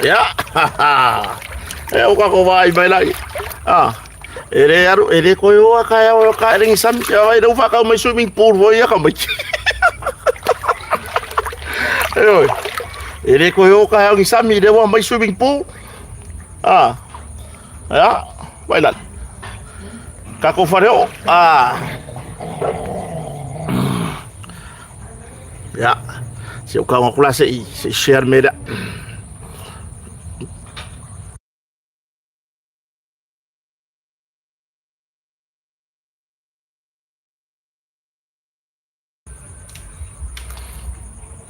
Ya. O ka ko vai mai lai. Ere ko yo ka yo ka ring sam ya vai do fa ka mai swimming pool voi ya ka mai. Ere ko yo ka ring sam ni de wa mai swimming pool. Ya, vai lá. Ka ko fareo. Ya. Se o ka ko la se share me da.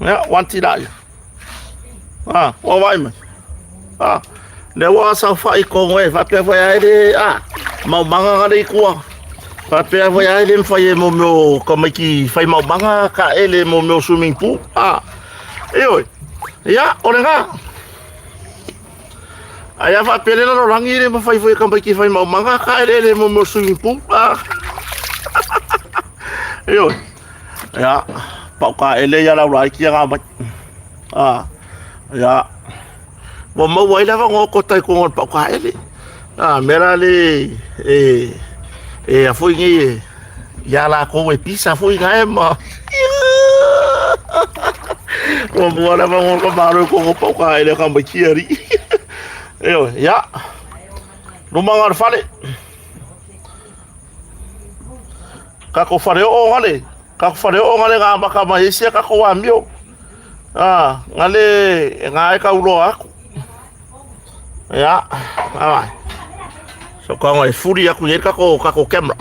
Ya, wanti lai. O vai man. Le wa sa fa I ko ngue fa pe fa ya de mau manga ga ku. Fa pe fa ya de fa ye mo mo ko mai ki fa mau manga ka ele mo mo swimming pool. Oi. Ya, ora nga. Aya fa pe le no rangi de fa ka mai ki fa mau manga ka ele mo mo swimming pool. Oi. Ya. Pau ka ele ya la rai ki nga ba. Ya. Mo mo wai la ngo ko tai ko pau ka ele. Mera le a foi ngi ya la ko e pisa foi nga ma. Mo mo la ngo ko ba ro ko pau ka ele ka ba ki ri. Ya. Rumanga fale. Ka ko fare o ngale. Ka fare o ngale nga maka mahisia ka ko amio. Ngale ngai ka ulo aku. Ya. So ka ngai furi aku ye ka ko camera.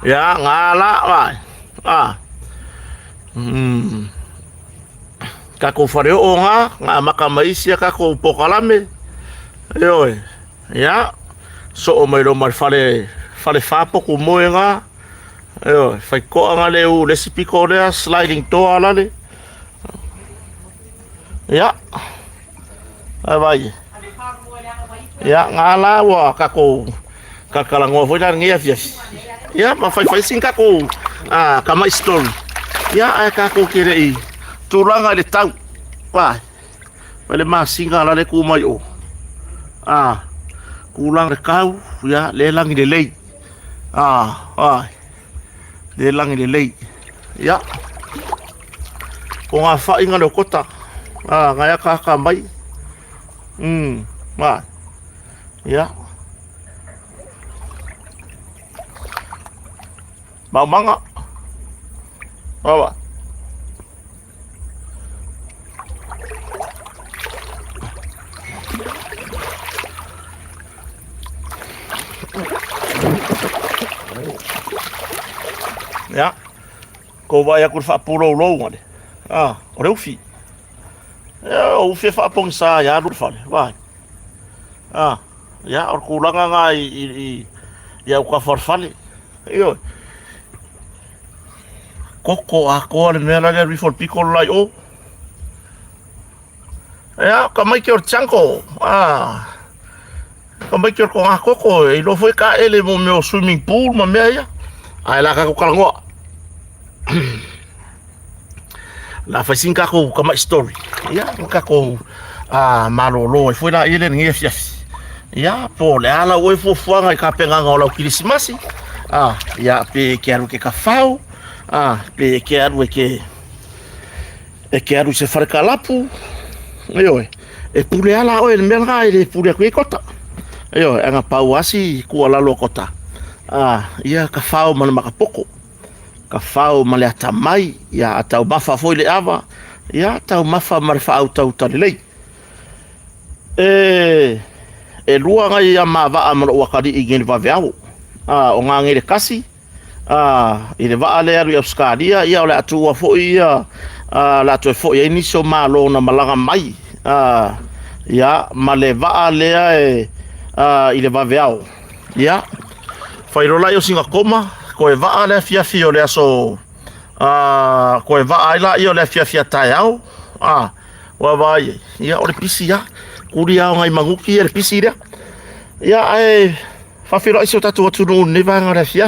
Ya ngala vai. Ka ko fare o nga maka mahisia ka ko pokalame. Ya. So o mai lo mar fale fapo ku moenga. Fai ko nga le u recipe ko le sliding door ala le. Ya. Vai. Ya ngala wa ka ko ka kala ngo foi dar ngia fias. Ya ma fai sing ka ko ka mai story. Ya ka ko kire I. Turanga le tau. Vai. Vale ma singa ala le ku mai o. Kulang le kau ya le lang de lei. De lang de lei. Ya. Ko nga fa inga le kota. Ngaya ka mai. Ya. Mau manga. Bawa. Ya. Ko vai a kur fa puro lo ngale. Ore ufi. Ya ufi fa pong sa ya lu fa. Vai. Ya or kulanga nga I ya ka farfale. Koko ako le mela le rifor pico lai o. Ya ka mai ki or chanko. Ka mai ki or ko koko I lo foi ka ele mo meu swimming pool ma me ya. Ai la ka ko kalango. La fa sinka ko ka mai story. Ya ka ko malolo foi la ile ngi fias. Ya po le ala o fo fuanga ka penga ngola Christmas. Ya pe quero que ka fau. Pe quero que quero se far kalapu. E pule ala o el melga ele pule ko kota. Anga pau asi ko la lokota. Ya ka fau man makapoko. Ka fau male atamai ya atau mafa foi le ava ya tau mafa marfa au tau talei lua ngai ya mava amro wakari igin va veau o ngangi le kasi ile va ale aru skadia ya ole atu foi ya la tu foi ni so malo na malanga mai ya male va ale ile va veau ya foi rola yo singa koma ko e va ale fia fio le aso ko e va ala io le fia taiao wa vai ya ore pisi ya kuria ngai manguki e pisi ya fa filo iso tatu tu no ne va ngara fia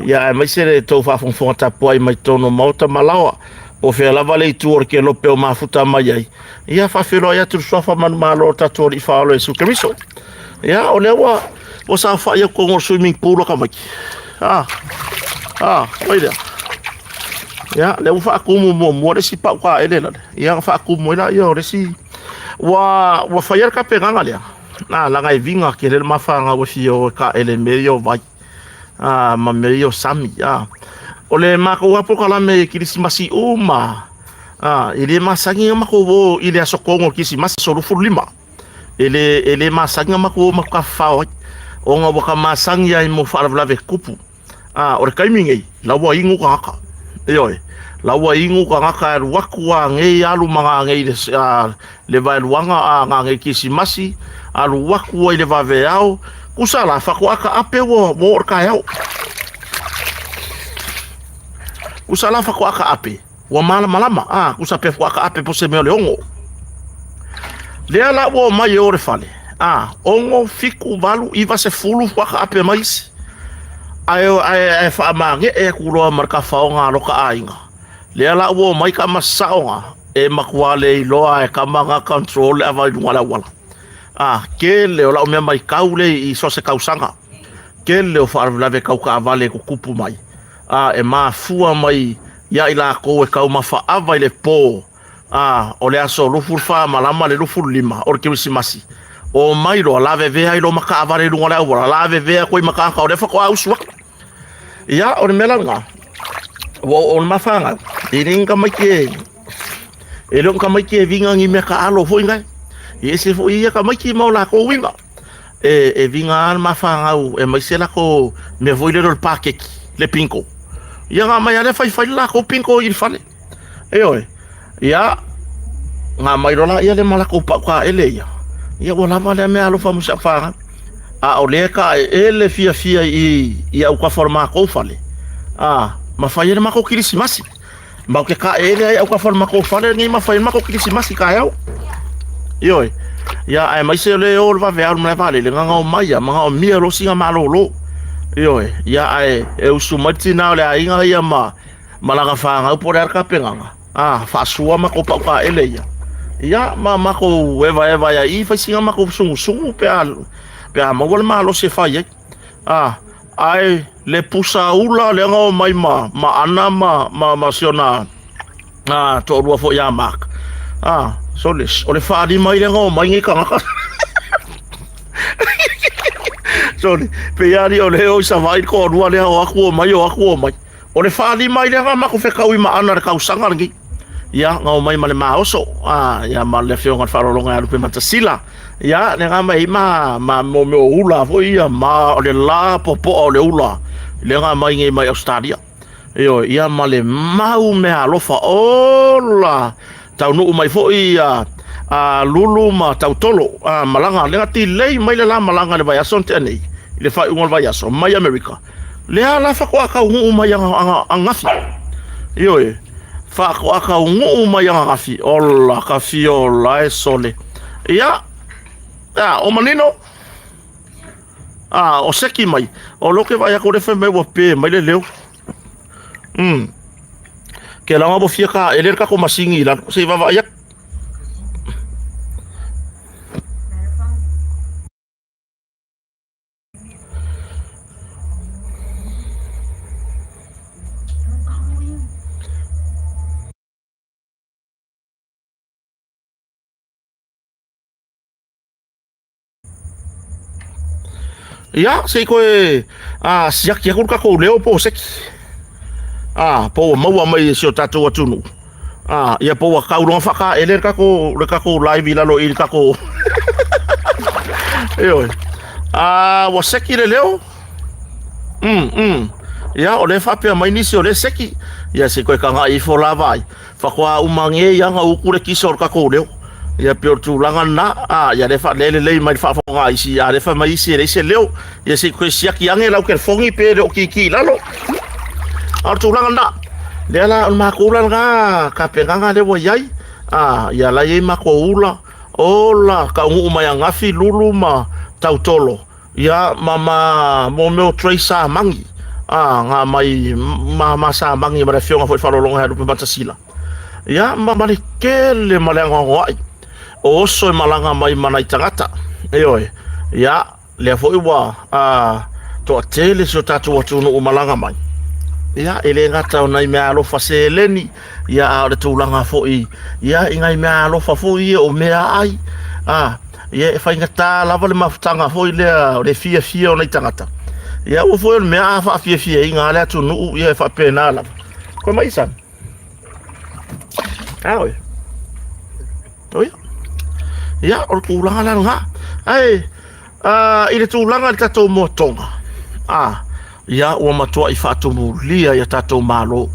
ya mai se to fa fon ta poi mai tono mota malawa o fe lava le tu or ke lope o mafuta mai ai ia fa felo ia tu sofa man malo tato i fa lo su kemiso ia o le o sa fa ia ko swimming pool ka mai oida ia le fa ku mo le si pa ka ele la ia fa ku mo la ia o le si wa fa ia ka peganga le na la ngai vinga ke le mafanga o fio ka ele medio vai ma medio sami o le mako wapo kala me kirisimasi uma ele masangi mako wo ile asokongo kirisimasi so rufu lima ele masangi mako ka fa o nga boka masangi ai mo fa la ve kupu o le kaimingi la wa ingu ka la wa ingu ka wakua nge alu manga nge le vai luanga nge kirisimasi alu wakua ile va veao kusala fa ko aka ape wo ka yao usala fa ko aka ape wa malama kusape ko aka ape po se me le ongo le ala wo mai ore fale ongo fiku valu iva se fulu ko aka ape mais ai fa mange e kulo marka faonga lo ka ainga le ala wo mai ka masaonga e makwale loa e kamanga control ava wala ke le ola o me mai kaule i so se kausanga ke le o fa la ve kauka vale ko kupu mai e mafua mai ia ila ko e kau mafa ava ile po o le aso lufu fa malama le lufu lima o ke simasi o mai ro la ve ai lo maka ava le ngala o la ve ko i maka ka o le fa ko auswa ia o le melanga o mafanga iringa mai ke e lo ka mai ke vinga ngi me ka alo fo ngai e se fo ia ka mai ki mo la ko winga e vinga mafanga e mai se la ko me voi le pakeki le pinko ia nga mai ale fai la ko pinko i fale ia nga mai rola ia le mala ko pa ka ele ia wala vale me alo fa musa fa o le ka ele fia i au ka forma ko fale ma fai le ma ko kirisimasi ma ke ka ele au ka forma ko fale ni ma fai ma ko kirisimasi ka yao ia ai mai se le o va ver me vale le nga o mai ma o mi lo singa malolo ia ai e usumati na le ainga ia malanga fanga po der ka penganga fa sua ma ko pa ele ia ma ko eva ia i fa singa ma ko sungu pe ma gol ma lo se fa ia ai le pusa ula le ngo mai ma ana ma siona to ru fo ia mak soles o le fa di mai le ngo mai ngi ka Sorry, peari o leo sa vai ko rua le o aku mai o le fali mai le ma ko fe kau ma ana ka usanga ngi ya ngau mai male ma oso ya ma le fio ngal faro longa rupe matasila ya le nga mai ma mo me ula fo ia ma o le la popo o le ula le nga mai ngi mai Australia ia ma le mau me alofa ola tau no mai fo ia lulu ma tau tolo malanga le ngati lei mai le la malanga le vai asonte nei le fa ungol vai aso mai America le ala fa ko aka ngu mai ngafi fa ko aka ngu mai ngafi ola ka fiola e sole ia o manino o seki mai o loke vai ko le fe mai wo pe mai le leo ke la ngabo fiaka ele ka ko masingi la se va ya ia se ko siak ya ka ko leo po seki po mau mai se o tatu atunu ia po ka uro faka ele ka ko live la lo il ka ko wa seki le leo ia o le fa pe mai ni se o le seki ia se ko ka nga I fo la vai fa ko umange ia nga ukure ki so ka ko leo ia pio tu langa na ia le fa le mai fa fo nga isi ia le fa mai se leo ia se ko siak yang e la ke fongi pe o ki la lo tu langa na le la ma ko la ka pe nga le wo yai ia la ye ma ko ula ola ka ngu mai ngafi lulu ma tautolo ia mama mo me traisa mangi nga mai ma sa mangi ma fio nga fo fa lo longa do patasila ia mamale kele malanga ngoi oso malanga mai mana tangata ioe ia le foi wa to tele so tatu watu no malanga mai ia ele ngata ona me alo faseleni ia le tulanga foi ia ingai me alo fa foi o me ai ia fa ngata lava le mafutanga foi le fia ona tangata ia o foi me a fa fia inga le tu no ia fa pena la ko mai san oi ia o tulanga la nga ai ile tulanga tato motonga ia o matua I whaatumulia ia tatou malo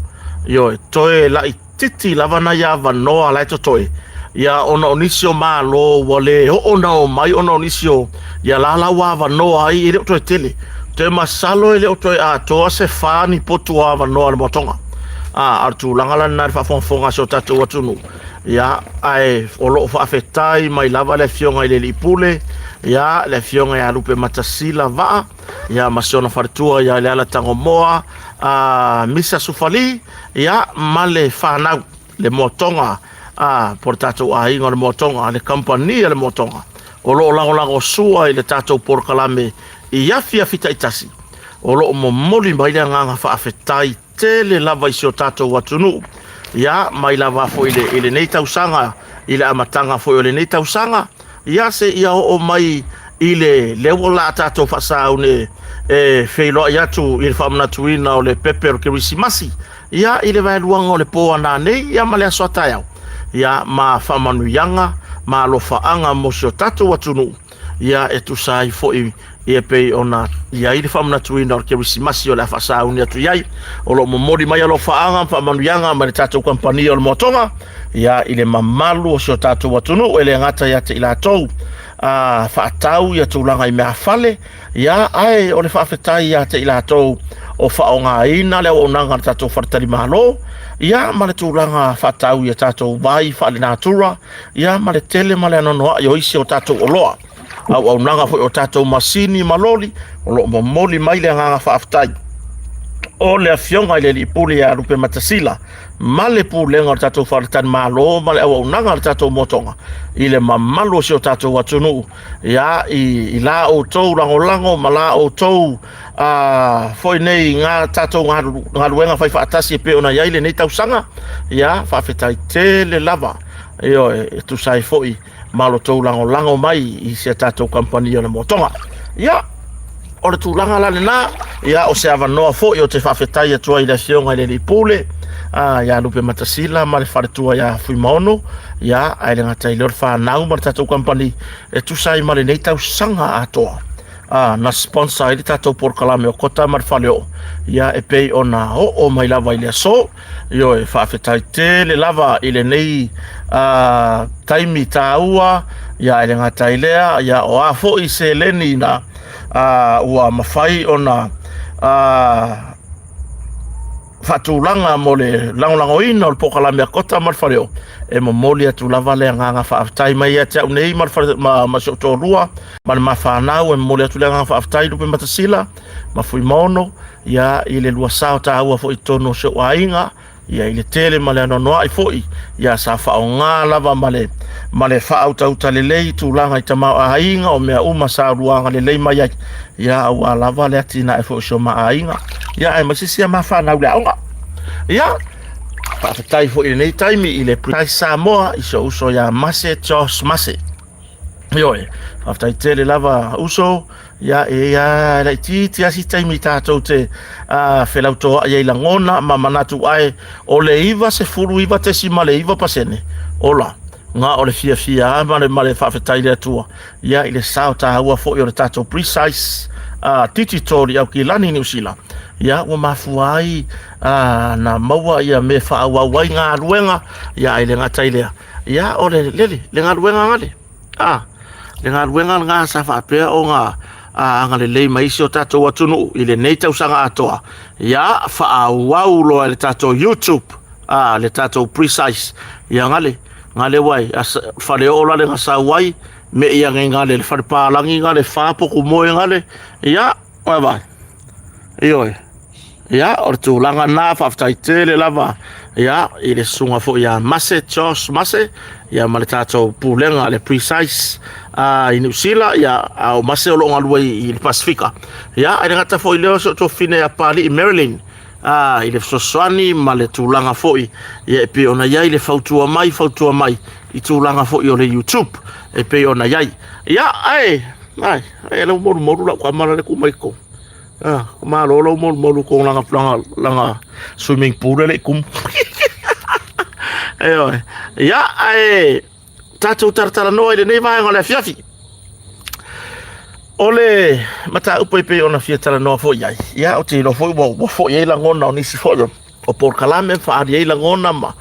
ioe toe la I titi lavana ia vanoa lai to toe ia ona onisio malo wale ona o mai ona onisio ia lala wa vanoa ai ile toe tele te masalo ile toe toa se fani potu wa vanoa le motonga artu langala na fonga so tatou atunu ia ai o lo fa afetai mai lava le fionga ile lipule ia le fionga ia lupe matasila va ia masiona fartua ia le ala tangomoa misa sufali ia male fanau le motonga por tatou ainga le motonga le compagnia le motonga o lo lago sua ile tatou por kalame ia fita itasi o lo momoli mai le nganga fa afetai tele lava isio tatou watunu ia mai lava foi ile nei tausanga ile amatanga foi ile nei tausanga ia se ia o mai ile lewola tatou fasaune feilo ia tu ile famna tuina o le pepper Christmasi ia ile vai luanga o le poa na nei ia male asota ia ia ma famanu yanga ma lo faanga mo sio tatou watunu ia etusai foi ia pe ona ia ile famna tuina o Christmasi o la fasaune atu ia o lo momori mai lo faanga famanu yanga ma tatou kompania o motonga ia ile mamalu o sio tatou watunu ele ngata ia te ila tou faatau ia tulanga I mea fale ia ai o le faafetai ia te ila tou o faonga ina le o nanga tatou fartali malo ia ma le tulanga faatau ia tatou vai faale natura ia ma le tele ma le anonoa i o isi o tatou oloa au nanga foi o tatou masini maloli o lo momoli mai le nganga faafetai o le afionga ile lipuli ya rupe matasila male pulenga o tatou fartani malo male au nanga o tatou motonga ile mamalo si o tatou watunu ia I la o tou lango mala o tou foi nei ngā tatou ngā ruenga fai faatasi pe ona ia ile nei tausanga ia faafetai tele lava io tu sai foi malo tou lango mai I se tatou kompania na motonga ia o le tulanga la na ia o se avanoa fo I o te whawhetai atua I le fionga I le lipule ia lupe matasila ma le wharetua ia fui maono ia ai le ngata I lor whanau ma le tatou company tusai ma le nei tau sanga atoa na sponsor I le tatou porkalame o kota ma le whaleo ia pei o na o mai lava I le aso io whawhetai te le lava I le nei taimi tāua ia ai le ngata I lea ia o a fo I se leni na ua mafai ona fatulanga mo le langolangoina o le pokalame a kota marfareo momoli atu lava le nganga faafetai mai ia te au nei ma sotorua ma le mafanau momoli atu le nganga faafetai lupe matasila ma fui maono ia I le lua sao taua fo I tono se wainga ia I le tele ma le anonoa I foi ia sa faonga lava ma le faauta lelei tulanga I tamau ainga o mea uma sa ruanga lelei mai ia au lava le atina foi so ma ainga ia ai masisi ma fanau le aunga ia faafetai foi nei taimi I le prai Samoa I so uso ia mase chos mase ioe faafetai tele lava uso ia ia la titi asi taimi tatou te felautoa ia I langona ma manatu ai o le iva se furu iva te si male iva pasene ola nga o le fia ma le faafetai le atua ia I le sao tahua fo I o le tatou precise titi tori au ki lani New Zealand ia ua mafuai na maua ia me faauauai ngā ruenga ia ai le ngata I lea ia o le ngā ruenga ngale le ngā ruenga ngā sa faapea o ngā anga le lei maisi o tatou atunu I le nei tausanga atoa ia faauau loa le tatou YouTube le tatou precise ia ngale wai fale ola le ngasa wai me ia ngale le fale palangi ngale fapo ku moe ngale ia wai ioe ia o le tulaga na faafetaitele lava ia i le susuga foʻi ia mase Charles Mase ia ma le tatou pulega le precise i Niusila ia au mase o loo galua i le Pasifika ia ai le gata foʻi leo so tofine a palii Maryland i le fesoasoani ma le tulaga foʻi ia e pe ona iai le fautua mai i tulaga foʻi o le YouTube e pe ona iai ia ai lau moru lau kamala le kumaiko malolo molu ko langa swimming pool le kum ia tatou taratara no ile nei vai ngole fiafi ole mata upo pe ona fia tara no fo ia o te lo fo fo ia la ngona ni si fo o por kalame fa ia la ngona ma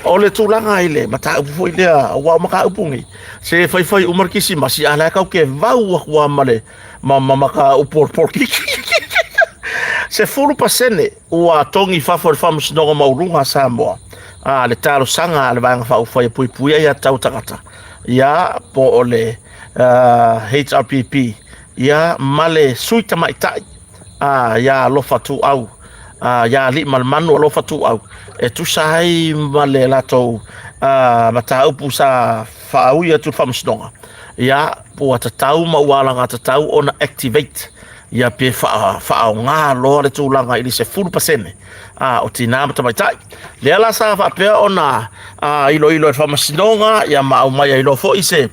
ole tulanga ile mata upo fo ile wa maka upungi se fai umar kisi masi ala ka ke vau wa male maka upo por kiki se fulu pasene ua tongi fafo le famasinoga maurunga Samoa le talosanga le vanga fa ufai puipuia ia tau tagata ia po ole HRPP ia male suita maitai ia lofa tu au ia li malmanu lofa tu au e tu sai male latou mataupu sa fa'au ia tu famasinoga ia po atatau maualanga atatau ona activate ia pe fa nga lo le tulaga i se 10% o tina mata mai tai le ala sa fa pe ona ilo e famasinoga ia ma au mai ilo fo i se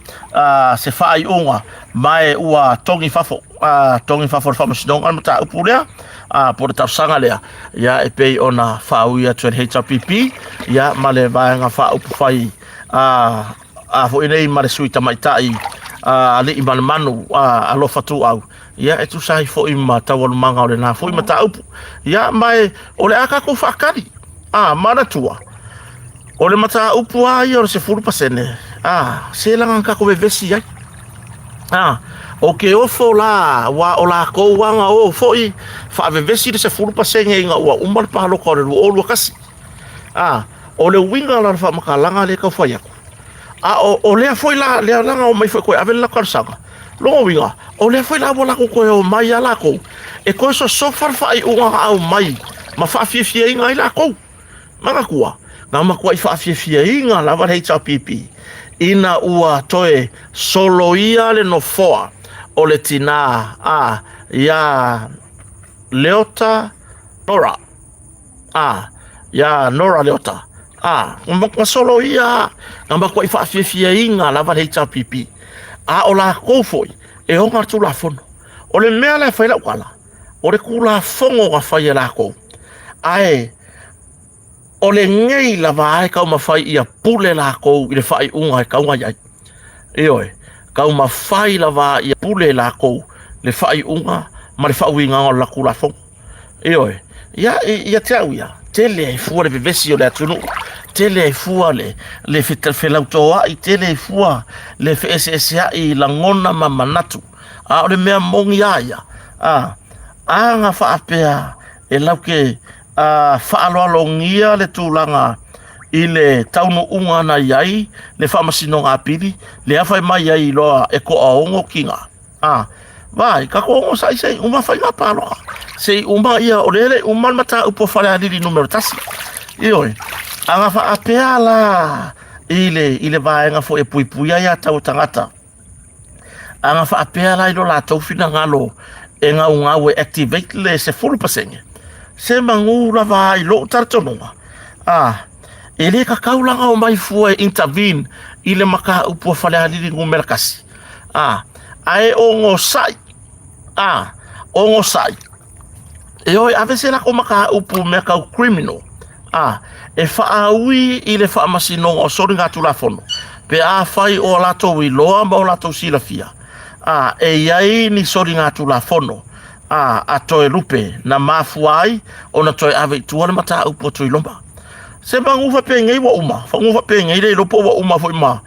fa i unga mai ua tongi fafo famasinoga mata upulea por ta sanga lea ia e pe ona fa u ia twen HRPP ia male vaanga fa upu fai fo inei male suita mai tai ali i manu alo fatu au ia e tu sai fo i matawalu manga o le na fo i mataupu ia mai o le aka ko fakari mana tua o le mataupu ai o se 10% se langa ka ko vesi ai o ke o fo la wa o la ko wanga o fo i fa vesi de se 10% e nga wa umal pa lo ko le o lo kasi o le winga la fa makalanga le ka fo ya o le foi la le langa o mai foi ko ave la karsanga lo winga o le foi la bola ko o mai ala ko e ko so farfa i unga au mai ma fa fie inga ila ko manga kuwa na ma ko i fa fie inga la va HRPP ina ua toe solo ia le no foa o le tina ya Leota Nora ya Nora Leota ma solo ia na ma ko i fa fie inga la va HRPP o la ko foi e o ngartu la fono o le mea le faila ukala o le kula fongo ga fai la ko ai o le ngei la vai ka ma fai ia pule la ko i le fai unga ka unga ia oi ka ma fai la va ia pule la ko le fai unga ma le fai winga o la kula fongo oi ia te auia tele ai fu le vesi o le atunu tele ai fua le fitel felautoa i tele ai fua le FSSA i langona mamanatu o le mea mongi aia nga whaapea e lauke whaalolongia le tūlanga i le taunu unga na iai le whamasino ngā piri le awhai mai iai loa e ko aongo kinga vai ka ko sei uma fai ngā pāroka sei uma ia o lele uma mata upo whare adiri numero tasi ioi anga whaapea la ile vaenga fo e puipuia ia tau tangata anga whaapea la ilo la tau fina ngalo e ngā unga we activate le se 10% se mangura vai lo tartonunga e le ka kaulanga o mai fua e intervene ile maka upo whare adiri numero kasi ai ongo sai ongo sai e oi avese la ko maka upu me ka criminal e faaui i le faamasino o sori ngā tulafono pe fai o lato i loa ma o lato sila fia e iai ni sori ngā tulafono a toe lupe na mafuai o na toe ave tuana mata upu tui lomba se mangufa pe ngai wa uma fangufa pe ngai le lopo wa uma foi ma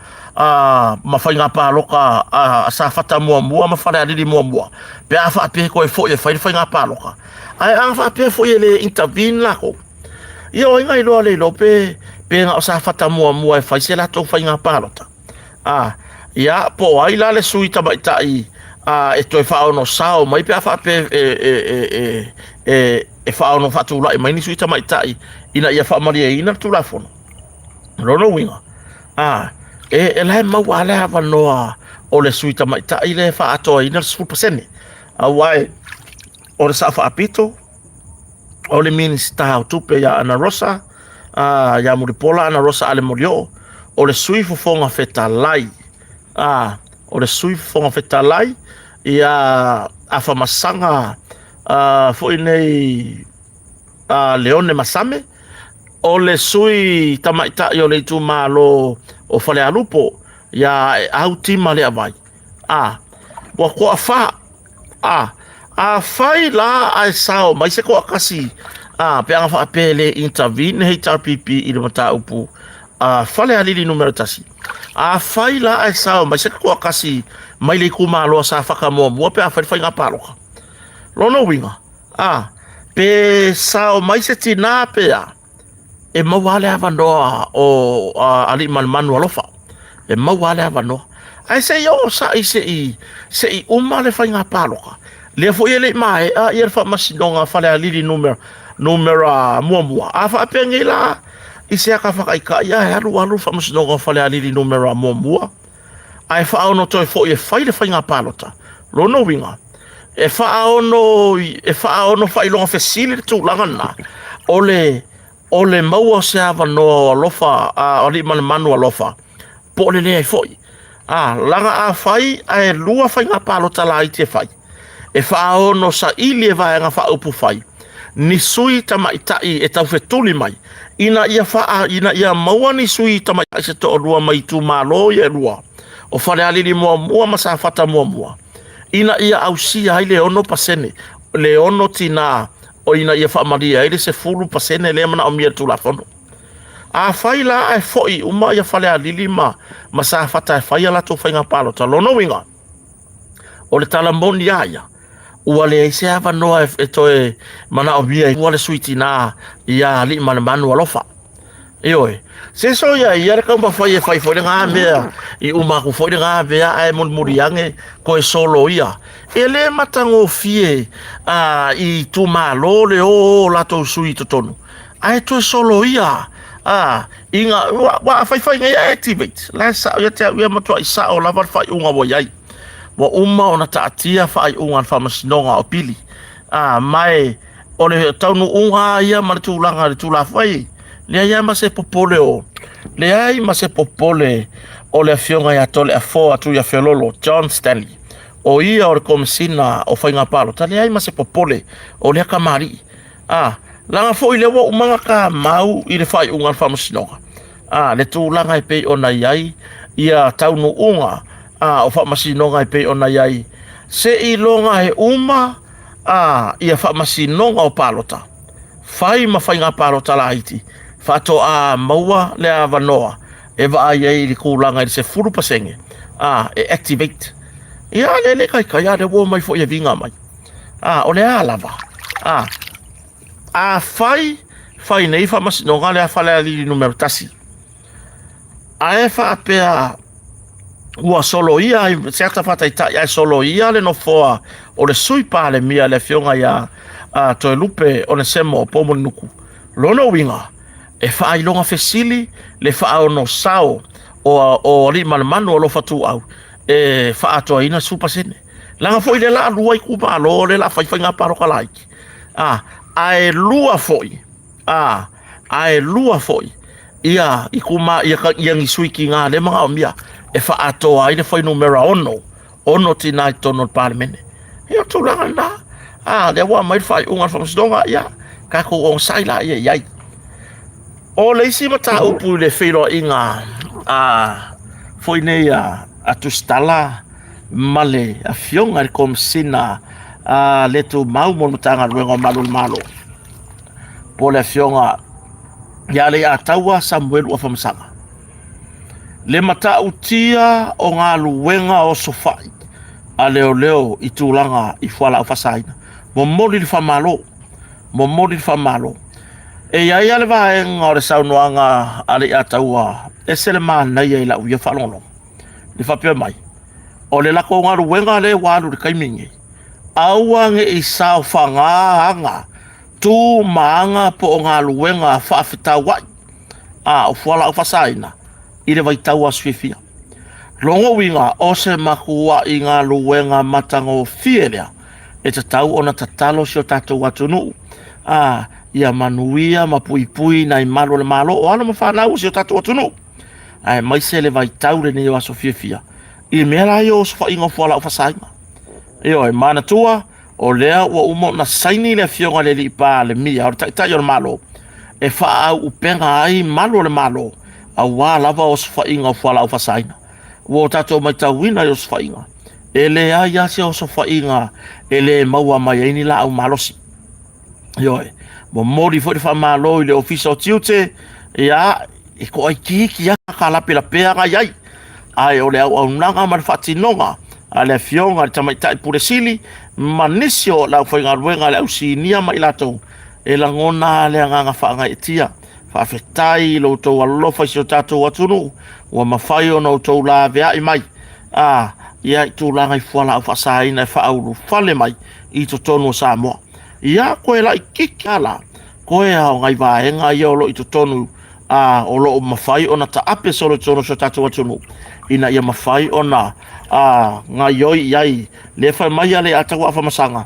fai ngā pāloka sa fata mua ma whare ariri mua pe a wha pe ko e fo e fai ngā pāloka ai a wha pe fo e le intervene lako ia o inga iloa le lope pe ngā o sa fata mua e fai se lato fai ngā pālota ia po ai la le sui tamaitai e toi wha ono sao mai pe a wha pe e whaono whatula i maini sui tamaitai ina ia whaamaria ina tulafono rono winga e lai mau ale hava noa o le sui tamaitai le whaatoa ina 10% awai o le sa whaapito o le minista o tupe ya Ana Rosa ya Muripola Ana Rosa ale morio o le sui fofonga fetalai o le sui fofonga fetalai ia afa masanga foi nei Leone Masame o le sui tamaita o le tu malo o fale alupo ya autima le avai wa ko afa a fai la ai sao mai se ko akasi pe anga fa pele intervene he TPP i le mata upu fale alili numero tasi a fai la ai sao mai se ko akasi mai le ku malo sa fa ka mo pe a fai nga paloka lono winga pe sao mai se tina pe e mawale avanoa o ali manu alofa e mawale avanoa ai se yo sa i se i umale fa nga paloka le fo ele mai ia fa masinonga fale alili numero mua afa pengela isi aka fa kai ya alu fa masinonga fale alili numero mua ai fa ono to fo e fa ile fa nga palota lo no winga e fa ono fa ilonga fesili tu langana ole maua se ava no lofa ali manu alofa po le ai foi langa a fai ai lua fa nga palota la ite fai e fa ono sa ili e vai nga fa upu fai ni sui tamaitai e tau fetuli mai ina ia maua ni sui tamaitai se to lua mai tu malo ye lua o fale alili mua masafata mua ina ia ausia ai le ono pasene le ono tina o ina ia fa maria ile se fulu pasene le mana o mia tu la fono a fai la e foi uma ia fale alili masafata e fai ala to fai nga palo ta lono winga o le talamboni ia ua le se ava noa e toe mana o mia ua le suitina ia li manu alofa Ioi. Se so ia le kamba fai foi nga mea i uma ku foi nga mea ai muriange ko e solo ia. Ele matango fie i tu malo le o la to sui to tonu. Ai to solo ia. Inga wa fai nga activate. La sa ia te ia matua i sa o la fai unga wo yai. Wa uma ona taatia fai unga fa masinonga o pili. Mai ole taunu unga ia martulanga le tula fai. Le ai ma se popole o le fionga ya tole a fo atu ya felolo John Stanley o ia o komsina o fainga palo tale ai ma se popole o le kamari langa fo ile wo umanga ka mau i le fai unga fa masinoga le tu langa i pe ona yai ia taunu unga o fa masinoga i pe ona yai se i longa e uma ia fa masinoga o palota fai ma fainga palota la iti fato maua le avanoa e va ai li kulanga se furu pasenge e activate ia le kai ya de wo mai fo ia vinga mai o le alava fai nei fa mas no gale fa le numero tasi e fa pea ua solo ia certa fata ia solo ia le no foa o le sui pale mia le fionga ia to lupe o le semo pomo nuku lono winga e fa ai longa fesili le fa ono sao o ri manu lo fatu au e fa ato ina super sene langa foi le la lua i ku ba lo le la fa nga paro kala iki ai lua foi ia i kuma ia ngi suiki nga le mga omia e fa ato ai le foi numero ono tina tono parliament e to langa na le wa mai fa unga fa sdonga ia ka ko on saila ia o le isi mata upu le whiro inga foi nei a tustala male a fionga kom sina le tu mau mo tanga ruenga malo po le fionga ya le atawa Samuel wa famsanga le mata utia o nga luenga o sofai a leo i tulanga i fala fasaina mo moli famalo e ia le va ngore sa noanga ale ataua e selema na ia la uia falolo le fa pe mai o le la ko ngaru wenga le walu de kaimingi aua nge i sa fanga tu maanga po o ngā luenga whaafetau wai. O fuala o whasaina. Ire vai tau aswifia. Longo winga o se makua i ngā luenga matango fielea. E te tau ona tatalo si o tatou atunu. Ia manuia ma pui pui na i malo le malo o ana ma whanau si o tatou atunu. Ai mai se le vai tau le neo aso fia. I mea rai o sofa ingo fuala o whasaina. Eo e mana tua o lea ua umo na saini le fionga le li pa le mia o tai o le malo. E wha au upenga ai malo le malo. A wā lava o sofa ingo fuala o whasaina. Ua o tatou mai tau wina o sofa inga. E le ai ase o sofa inga e le maua mai aini la au malosi. Eo e. Mo mori fo le wha malo i le ofisa o tiute. Ia e ko ai kiki ya kalape la pea ngai ai. Ai o le au nanga ma le whatinonga. A le fionga le tamaitai pure sili. Manisio la whainga ruenga le au sinia mai lato. E la ngona le anganga whaanga e tia. Whaafetai lo tau alofa si o tatou atunu. Ua mawhai o no tau la vea i mai. Ia i tū langa i fuala au whasaina e whauru whale mai. I to tonu o Samoa. Ia koe la i kikala. Koe hao ngai vaenga i olo i to tonu. O lo o mawhai o na ta ape solo tono so tatou atunu. Ina ia mawhai o na ngā ioi iai. Le whai mai ale a tau awha masanga.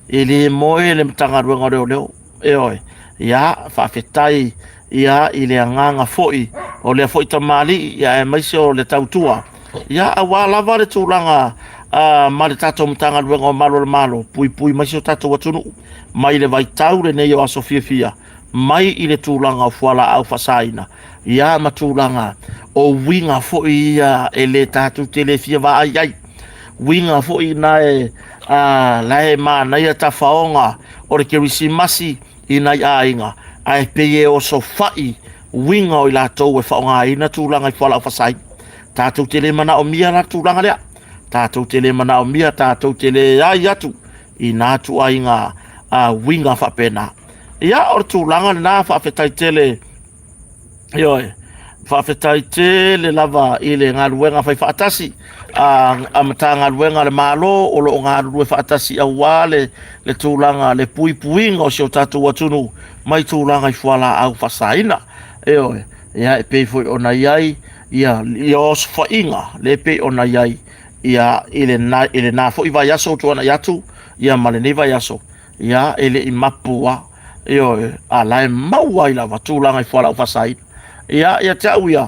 E le moe le mtanga ruenga reo leo. E oi. Ia whaafetai. Ia i le nganga foi. O le foi tamali. Ia e maise o le tautua. Ia a wā lava le tūranga. Ma le tatou mtanga ruenga o malo le malo. Pui pui maise o tatou atunu. Mai le vai tau le nei o aso fia fia. Mai i le tūlanga o fuala au whasaina. Ia ma tūlanga o winga fo i e le tātou tele fia wa ai ai. Winga fo i na e lae ma na ia ta whaonga o le kerisi masi i nai ainga. Ai peye o so fai winga o i lātou e whaonga i na tūlanga i fuala au whasaina. Tātou tele mana o mia la tūlanga lea. Tātou tele mana o mia tātou tele ai atu i nā tu ainga winga whapena. Ia o tūlanga na whaafetai tele. Ioi. Whaafetai tele lava i le ngā ruenga whai whaatasi. Mata ngā ruenga le malo o lo ngā rue whaatasi a wale le tūlanga le pui puinga o sio tātou atunu. Mai tūlanga i fuala au whasaina. Ioi. Ia e pei fwoi o na iai. Ia o sofa inga. Le pei o na iai. Ia ile nā fwoi vai aso tuana iatu. Ia male ne vai aso. Ia ele i mapua. Io ala maua i lava tūlanga i fuala o whasaina. Ia te au ia.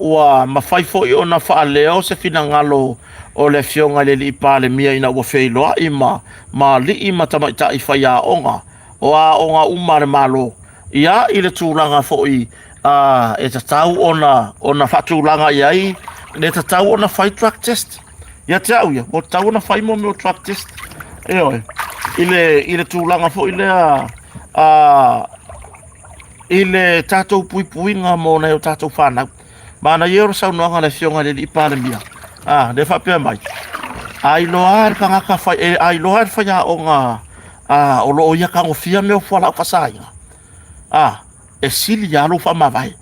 Ua mawhai fo i ona wha leo se fina ngalo o le fionga le li pa le mia ina ua wheiloa i ma li i matamaita i whai a onga. O a onga umare malo. Ia i le tūlanga fo i e te tau ona whatūlanga i ai. Le te tau ona whai track test. Ia te au ia. O tau ona whai mo me o track test. Eo i le tūlanga fo i lea. I le tātou pui puinga mō nei o tātou whanau. Mana i ora sau noanga le fionga le li pāle mia. Le whapea mai. Ai loa ka ngaka whai, ai loa whai a o ngā, o lo o ia ka ngofia me o whala o whasainga. E sili alo wha mawai.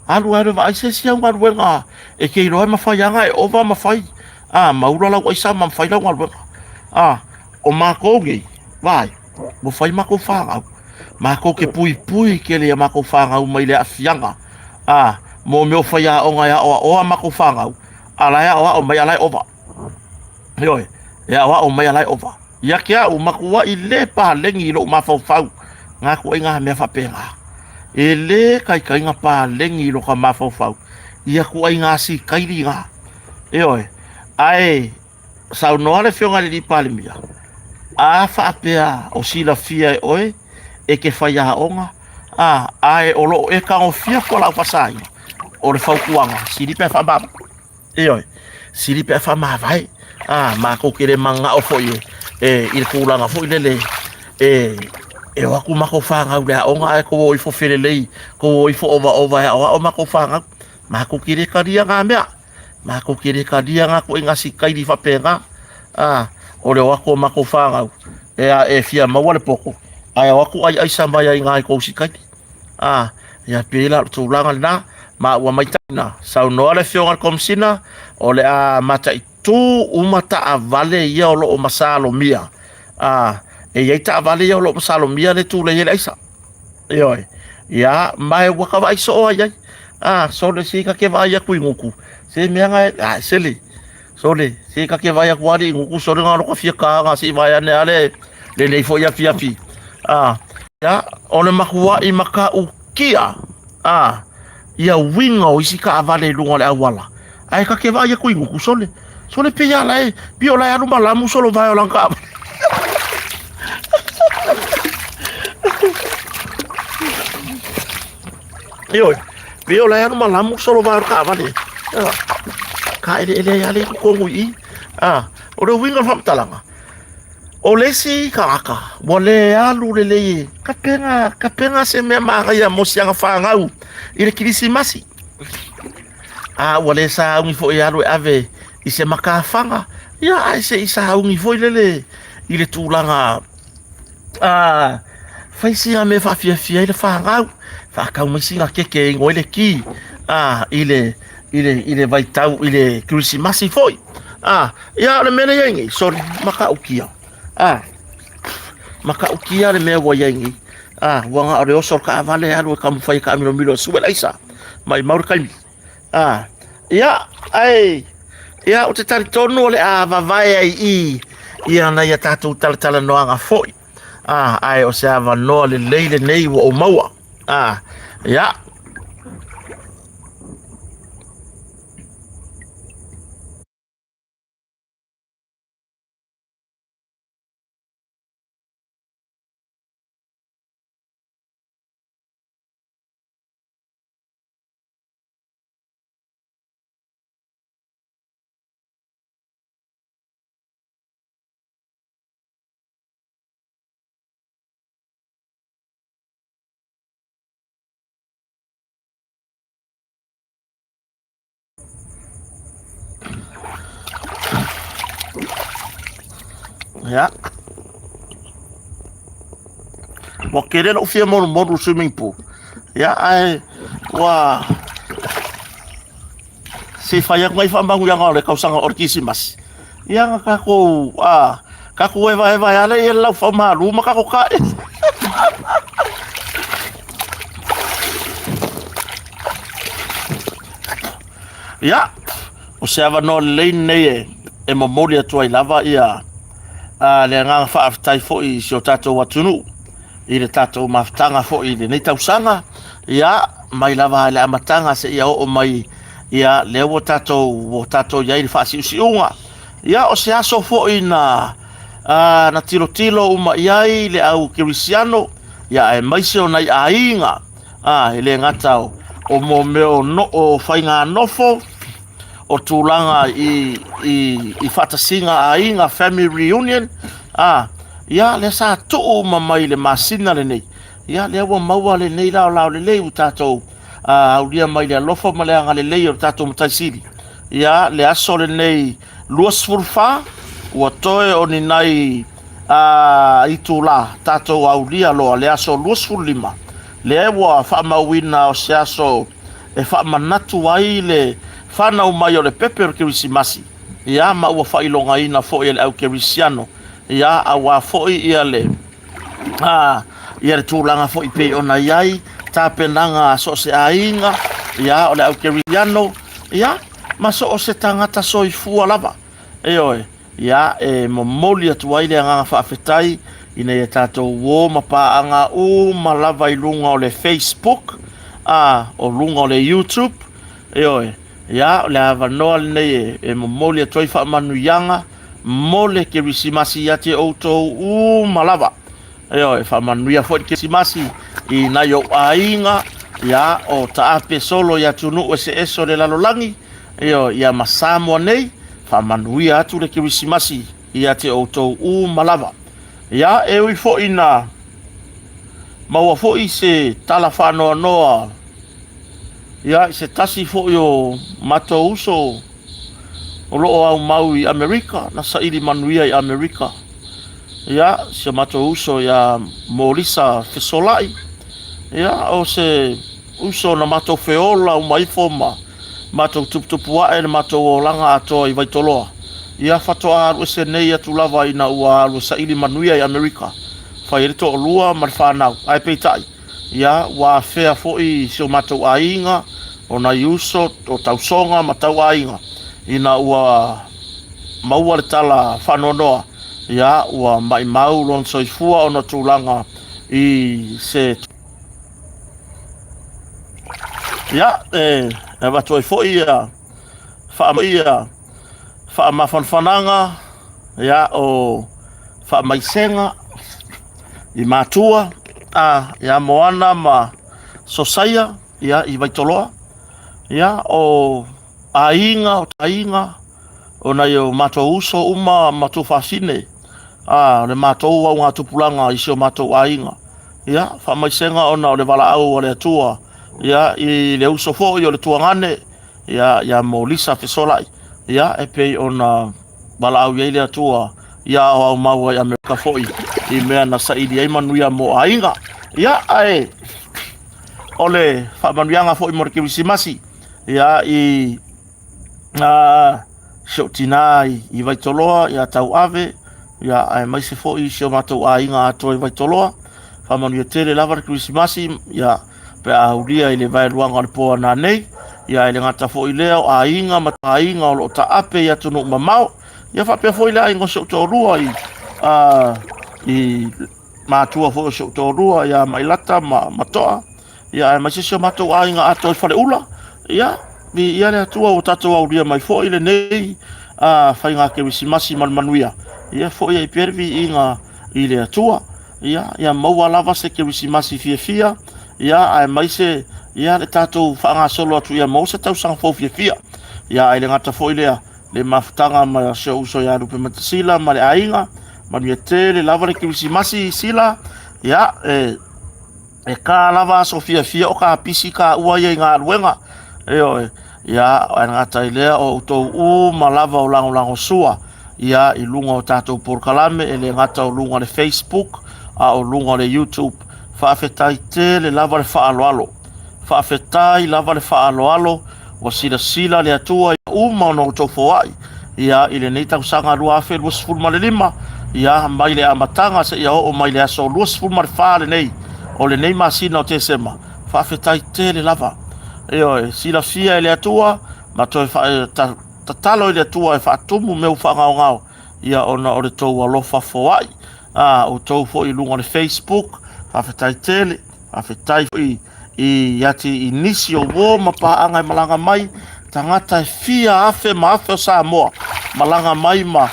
Alu aere wa aise si au ngaru wenga. E kei loa mawhai anga e ova mawhai. Maura lau aisa mawhai lau ngaru wenga. O mako ngei, vai, mo whai mako whangau. Mako ke pui pui ke le mako whangau mai le afianga. Mo meo whai a o ngai a oa mako whangau. Alai a oa o mai alai ova. Hioi, e a oa o mai alai ova. Ia kia o mako wa i le pa lengi lo mawhau whau. Ngā ko e ngā mea whapenga. E le kai kai ngā pa lengi lo ka mawhau whau. Ia ko e ngā si kairi ngā. Hioi, ai, sau noa le whionga le li pāle mia. A whaapea o sila fia e oe. E ke whai a onga. Ai o lo e ka o fia ko lau pasai. O le whaukuanga. Siripe a whamama. Eoi. Siripe a whamama vai. Mako kere manga o foi. I le kūlanga foi lele. E waku mako whangau lea onga e ko o i fo whelelei. Ko o i fo ova e o mako whangau. Mako kere karia ngā mea. Mako kere karia ngā ko e ngasi kairi whapenga. O le wako mako whangau. E fia maua le poko. Ai waku ai ai sambai ai ngai ko sikai. Ya pela tūlanga na ma ua maitaina. Sau noa le whionga komsina o le a mata i tū umata a vale ia o lo o masalo mia. ia ta vale ia lo salomia le tu le isa yo ia mai wa ka vai so ai so le si ka ke vai ku nguku se me nga se le so le si ka ke vai ku ari nguku so nga ro ka fia ka nga si vai ane ale le fo ia fia fi ya ona makua I maka u kia ia wingo isi ka vale lunga le awala ai ka ke vai ku nguku so le pe ya lai bi ola ya rumba la mu solo vai ola ka yo veo la ya malamu solo va ka vale ka ele ya le ko ngui o re winga fam talanga o le si ka bole alu le ka penga se me ma ya mo sia fa ngau ile krisimasi wale sa ungi fo ya lu ave I se maka fanga ya ai se isa ungi fo ile ile tulanga faisi me fa fia ile fa ngau fa ka mo singa ke ngole ki ile vai tau ile krisimasi foi ya le mena yengi so maka ukia le me wa yengi wanga ore osor ka vale alu ka mo fai ka milo suwe laisa mai maur kai ya ai ya o te tari tonu le vai ai ia na ya tatu tala no anga foi ai o se ava no le leile nei o maua ya ya mo kere no fia mo swimming pool ya ai wa se faya ngai fa bangu yang ole kau sanga orkisimas yang ka ko ka ko eva ya le la fa malu maka ko ka ya o se ava no le nei e mo molia toi lava ia le nga fa aftai fo I so tato watunu I le tato maftanga fo I le nei tausanga ia mai lava le amatanga se ia o mai ia le wo tato ia I fa si unga ia o se aso fo I na tilo uma ia I le au kirisiano ia e mai se ona ainga ele ngata o mo meo no o fainga nofo o tulanga I fatasinga ainga family reunion ya le sa tu mamai le masina le nei ya le wa maua le nei la le le utato aulia mai le lofo male anga le le utato mtasili ya le aso le nei luas furfa o toe oni nai itula tato aulia lo le aso luas furlima le wa fa mawina o se aso e fa manatu ai le fana o mai o le pepe o krisimasi ia ma ua failonga ina fo I le au krisiano ia awa fo ia le ia le tūlanga fo I pe ona iai tapenanga so se ainga ia o le au krisiano ia ma so o se tangata soifua lava oe ia e momoli atu ai le anga whaafetai ina ia tātou wō mapaanga o malava I lunga o le Facebook o lunga o le YouTube oe ya le avanoa nei e momoli atu ai whaamanuianga mole ke risimasi ya te outou malava e whaamanuia fo ke risimasi I nai o ainga ya o taape solo ya tunu o se eso le lalolangi ia masamo nei whaamanuia atu le ke risimasi ya te outou malava ya e ui fo ina maua fo I se tala whanoa noa ya se tasi fo yo mato uso o loo au mau I Amerika na saili manuia I Amerika ya se mato uso ya Morisa Fesolai ya o se uso na mato feola o maifoma mato tuputua e mato o langa ato I Vaitoloa ia fatoa alu se nei atu lava ina ua alu saili manuia I Amerika whai reto o lua ma whanau, ai peitai. Ia, wa whea fo'i sio matau ainga, o na iuso o tausonga matau ainga. Ina ua maua le tala whanonoa, ia, ua mai mau lon soifua o na tūlanga i se. Ia, watu ai fo'i ia, wha mafanfananga, ia, o wha maisenga, i mātua, ia moana ma sosaia, ia, i Waitoloa, ia, o ainga, o tainga, o na i o mātua uso uma mātua whasine, le mātua au ngā tupulanga i sio mātua ainga, ia, wha maisenga ona o le wala au o le atua, ia, i le uso fo i o le tuangane, ia mo lisa fesolai, ia, e pei ona wala au i le atua, ia o au maua i Amerika foi, i mea na saidi ai manuia mo ainga, ia, ae, o le whamanuianga foi mo Kirisimasi, ia, i Shoutinai i Waitoloa, ia tau ave, ia ai mai se foi sio matou ainga ato i Waitoloa, whamanuia tele lava le Kirisimasi, ia, pe auria i le vai luanga le poa nā nei, ia ele ngata foi leo ainga mata ainga o lo ta ape ia tunu mamao, ia whapea foi lea ingo se utorua i mātua foi se utorua ia mailata matoa, ia ai mai se sio matou ainga ato i whale ula, ia ia le atua o tatou auria mai foi le nei whai ngā Kirisimasi manuia, ia foi i pervi inga i le atua, ia maua lava se Kirisimasi fia, ia ai mai se ia le tatou whaanga solo atu ia mau se tau sanga fau fia, ia ai le ngata foi lea le mafutanga ma se uso ia rupe matasila ma le ainga, ma le te le lava le Kirisimasi sila, ia e ka lava so fia o ka pisi ka ua ia ngā ruenga, ia ai ngata i lea o utou ma lava o lango sua, ia i lunga o tatou porkalame e le ngata o lunga le Facebook, o lunga le YouTube, whaafetai te le lava le whaaloalo, whaafetai lava le whaaloalo, wa sila le atua i uma o no tau foai, ia i le neitau sanga rua afe lua sifurma le lima, ia mai le amatanga se ia o mai le aso lua sifurma le whaale nei, o le nei masina o te sema, whaafetai te le lava, sila fia e le atua, ma toi tatalo i le atua e whaatumu meu whangao, ia ona o le tau alofa foai, o tau fo i lunga le Facebook, whawhetai tele, whawhetai i ati i nisi o wō mapaanga i malanga mai, tangata e fia afe ma afe o Samoa, malanga mai ma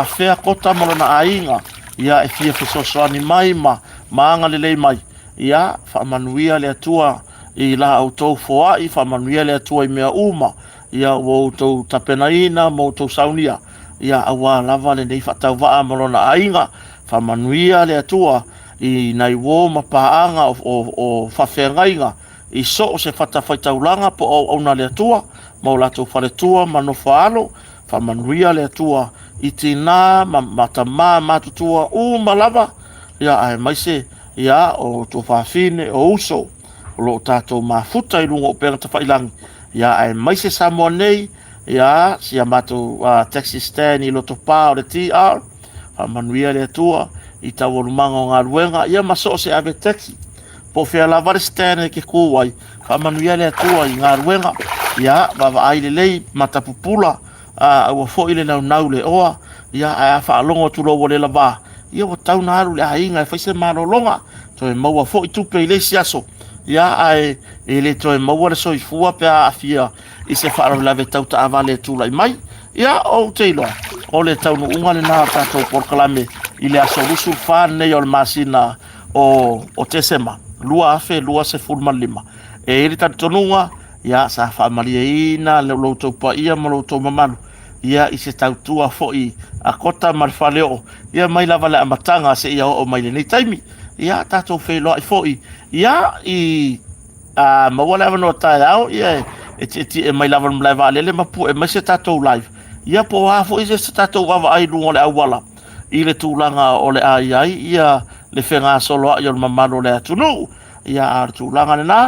afea kota malona ainga, ia e fia fesosoani mai ma anga lelei mai, ia whamanuia le atua i la au tau foai, whamanuia le atua i mea uma, ia o tau tapenaina, mo tau saunia, ia awa lava le nei whatau waa malona ainga, whamanuia le atua, i nai wō mapaanga o whawhengainga i so se whatawhaitaulanga po au na le atua, mau lato wharetua mano whaalo, whamanuia le atua i tina matama matutua malava, ia ai maise, ia o tō whawhine o uso, o lo tātou mafuta i lunga o pēngata whailangi, ia ai maise Samoa nei, ia sia matou taxi stand i loto pā o le TR, whamanuia le atua, i tau orumanga o ngā ruenga, ia maso se ave taxi. Po whea lavare stane ke kūwai, whamanuia le atua i ngā ruenga, ia wawa aile lei matapupula, ua fo ile nau le oa, ia a whaalongo tulo o le lava, ia wa tau na haru le hainga e whaise maro longa, to e maua fo i tupe i le siaso, ia e le to e maua le soifua pe a fia i se whaaro lave tau ta avale tula i mai, ia o teilo, o le tau no unga le nā tātou porkalame, i le aso rusu whānei o le masina o te sema, lua afe, lua se fulma lima. E iri tatu tonunga, ia sa whaamalia ina, le loutou pa ia ma loutou mamanu, ia i se tautua fo'i a kota marifaleo, ia mai lava le amatanga se ia o mai le nei taimi, ia tātou whailoa i fo'i, ia i mawale avano tae au, ia e mai lava le vale le mapu, e mai se tātou live, ia po hafo i se tātou wawa ai lunga le awala, i le tūlanga o le ai, ia le whenga solo i o le mamano le atunu, ia ar tūlanga le nā,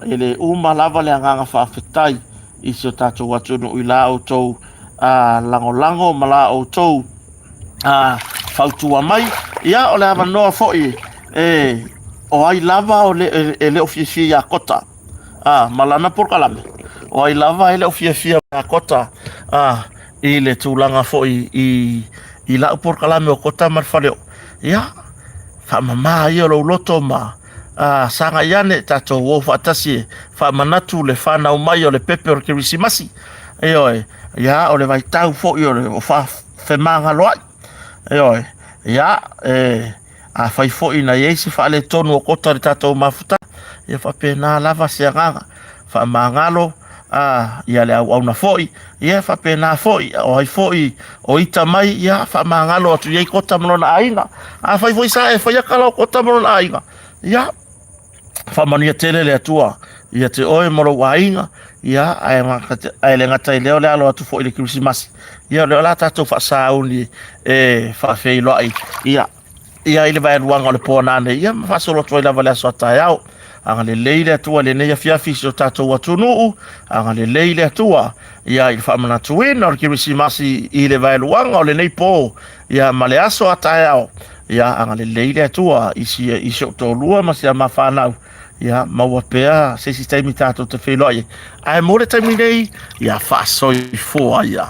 ele lava le anganga whawhetai, i se tātou atunu i la o tau lango ma la o tau whautua mai, ia o le avanoa fo'i o ai lava o le ofiafia ia kota malana porkalame o ai lava ele ofiafia ia kota i le tūlanga fo'i i lau porkalame o kota marwhaleo ia whamama ia lo loto ma sanga iane tato wo fatasi whamanatu le whanau mai o le pepe o le kirisimasi eoi ia o le vai tau fo'i o le o whemanga loai eoi ia a fai fo'i na yeisi whaale tonu o kota le tato mafuta ia whapena lava seanganga whamangalo ia le au na fo'i ia whapena fo'i o hai fo'i o ita mai ia whamangalo atu iei kota malona ainga a fai fo'i sa e fai akala o kota malona ainga ia whamania tele le atua ia te oe moro wainga ia ai le ngata i leo le alo atu fo'i le kirisimasi ia leo la tatou whaasauni whaafei loai ia i le vai ruanga o le pōnane ia mawhasolo toi lava le aso atai au anga le leile atua le neia fiafisi o tatou atunuu anga le leile atua ia i le whaamanatuina o le kirisimasi i le vai ruanga o le nei pō ia ma le aso atai au ia anga le leile atua i si o tōlua ma si a mawhanau ia maua pea se si taimi tatou te wheloi ai mo le taimi nei ia whaasoi fua ia